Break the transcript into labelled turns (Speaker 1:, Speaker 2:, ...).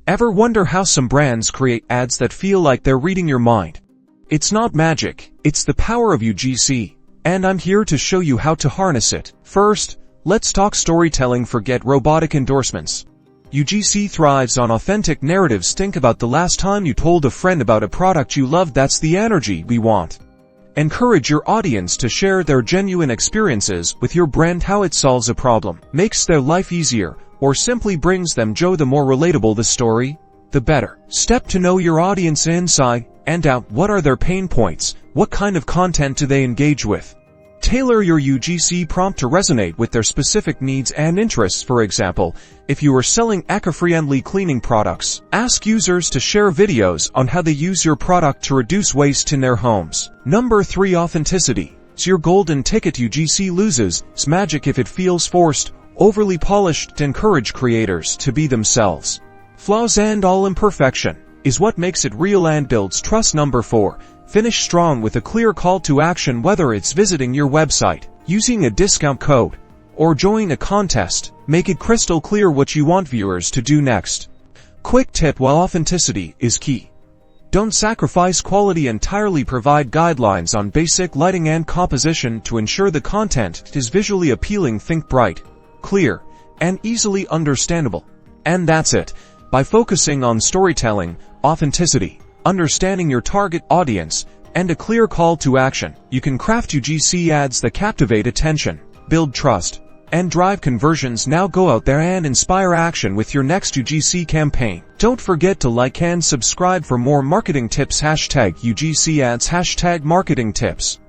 Speaker 1: Ever wonder how some brands create ads that feel like they're reading your mind? It's not magic, it's the power of UGC, and I'm here to show you how to harness it. First, let's talk storytelling. Forget robotic endorsements. UGC thrives on authentic narratives. Think about the last time you told a friend about a product you loved. That's the energy we want. Encourage your audience to share their genuine experiences with your brand, how it solves a problem, makes their life easier, or simply brings them joy. The more relatable the story, the better. Step to know your audience inside and out. What are their pain points? What kind of content do they engage with? Tailor your UGC prompt to resonate with their specific needs and interests. For example, if you are selling eco-friendly cleaning products, ask users to share videos on how they use your product to reduce waste in their homes. Number 3. Authenticity. It's your golden ticket. UGC loses its magic if it feels forced, overly polished. Encourage creators to be themselves. Flaws and all imperfection is what makes it real and builds trust. Number 4. Finish strong with a clear call to action. Whether it's visiting your website, using a discount code, or joining a contest, make it crystal clear what you want viewers to do next. Quick tip: while authenticity is key, don't sacrifice quality entirely. Provide guidelines on basic lighting and composition to ensure the content is visually appealing. Think bright, clear, and easily understandable. And that's it. By focusing on storytelling, authenticity, understanding your target audience, and a clear call to action, you can craft UGC ads that captivate attention, build trust, and drive conversions. Now go out there and inspire action with your next UGC campaign. Don't forget to like and subscribe for more marketing tips. #UGC ads #marketing tips.